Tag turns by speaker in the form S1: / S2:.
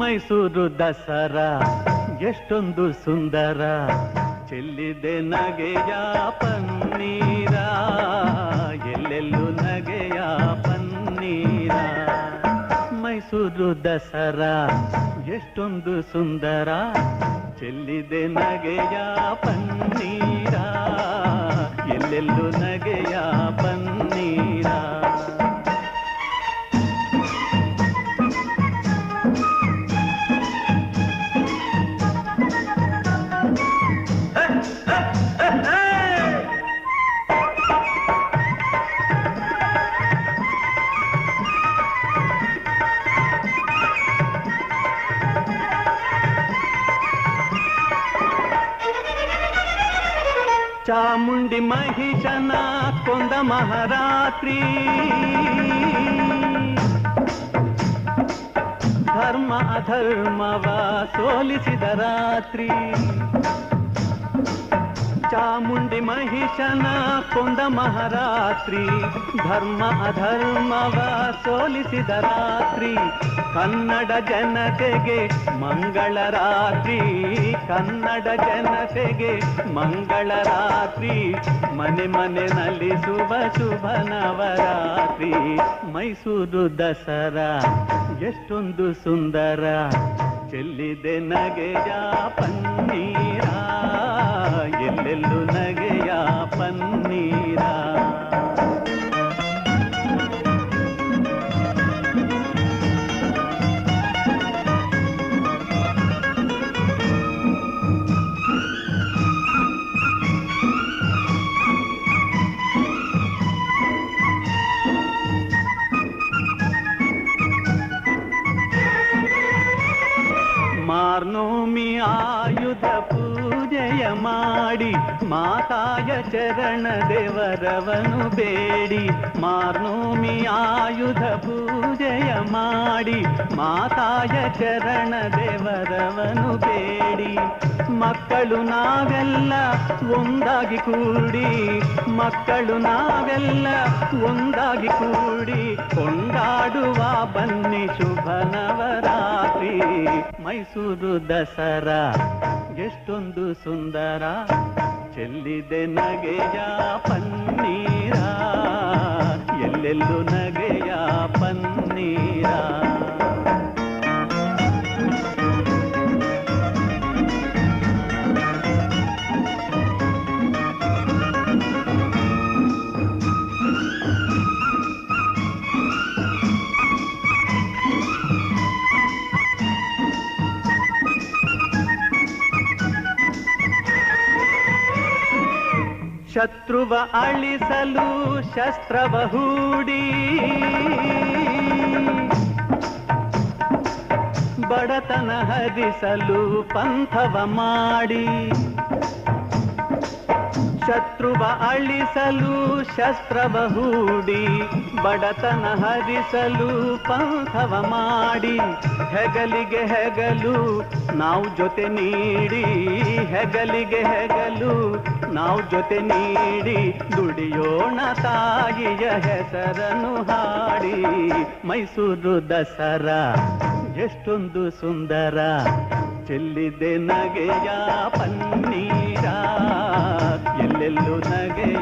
S1: ಮೈಸೂರು ದಸರಾ ಎಷ್ಟೊಂದು ಸುಂದರ, ಚೆಲ್ಲಿದೆ ನಗೆಯ ಪನ್ನೀರ, ಎಲ್ಲೆಲ್ಲೂ ನಗೆಯ ಪನ್ನೀರ. ಮೈಸೂರು ದಸರಾ ಎಷ್ಟೊಂದು ಸುಂದರ, ಚೆಲ್ಲಿದೆ ನಗೆಯ ಪನ್ನೀರ, ಎಲ್ಲೆಲ್ಲೂ ನಗೆಯ ಪನ್ನೀರ. ಚಾಮುಂಡಿ ಮಹಿಷನ ಕೊಂದ ಮಹಾರಾತ್ರಿ, ಧರ್ಮ ಅಧರ್ಮವ ಸೋಲಿಸಿದ ರಾತ್ರಿ. ಚಾಮುಂಡಿ ಮಹಿಷನ ಕೊಂದ ಮಹಾರಾತ್ರಿ, ಧರ್ಮ ಅಧರ್ಮವ ಸೋಲಿಸಿದ ರಾತ್ರಿ. ಕನ್ನಡ ಜನತೆಗೆ ಮಂಗಳ ರಾತ್ರಿ, ಕನ್ನಡ ಜನತೆಗೆ ಮಂಗಳ ರಾತ್ರಿ. ಮನೆ ಮನೆ ನಲಿಸುವ ಶುಭ ನವರಾತ್ರಿ. ಮೈಸೂರು ದಸರಾ ಎಷ್ಟೊಂದು ಸುಂದರ, ಚೆಲ್ಲಿದೆ ನಗೆಯ ಪನ್ನೀರ, ಎಲ್ಲೆಲ್ಲೂ ನಗೆಯ ಪನ್ನೀರ. ಮಾರ್ನೋಮಿ ಆಯುಧ ಪೂಜೆಯ ಮಾಡಿ, ಮಾತಾಯ ಚರಣ ದೇವರವನು ಬೇಡಿ. ಮಾರ್ನೋಮಿ ಆಯುಧ ಪೂಜೆಯ ಮಾಡಿ, ಮಾತಾಯ ಚರಣ ದೇವರವನು ಬೇಡಿ. ಮಕ್ಕಳು ನಾವೆಲ್ಲ ಒಂದಾಗಿ ಕೂಡಿ, ಮಕ್ಕಳು ನಾವೆಲ್ಲ ಒಂದಾಗಿ ಕೂಡಿ, ಕೊಂಡಾಡುವ ಬನ್ನಿ ಶುಭ ನವರಾತ್ರಿ. ಮೈಸೂರು ದಸರಾ ಎಷ್ಟೊಂದು ಸುಂದರ, ಚೆಲ್ಲಿದೆ ನಗೆಯ ಪನ್ನೀರ, ಎಲ್ಲೆಲ್ಲೂ ನಗೆಯ ಪನ್ನೀರ. ಶತ್ರುವ ಅಳಿಸಲು ಶಸ್ತ್ರವ ಹೂಡಿ, ಬಡತನ ಹರಿಸಲು ಪಂಥವ ಮಾಡಿ. ಶತ್ರುವ ಅಳಿಸಲು ಶಸ್ತ್ರವ ಹೂಡಿ, ಬಡತನ ಹರಿಸಲು ಪಂಥವ ಮಾಡಿ. ಹೆಗಲಿಗೆ ಹೆಗಲು ನಾವು ಜೊತೆ ನೀಡಿ, ಹೆಗಲಿಗೆ ಹೆಗಲು ನಾವು ಜೊತೆ ನೀಡಿ, ದುಡಿಯೋಣ ತಾಯಿಯ ಹೆಸರನ್ನು ಹಾಡಿ. ಮೈಸೂರು ದಸರಾ ಎಷ್ಟೊಂದು ಸುಂದರ, ಚೆಲ್ಲಿದೆ ನಗೆಯ ಪನ್ನೀರ, ಎಲ್ಲೆಲ್ಲೂ ನಗೆಯ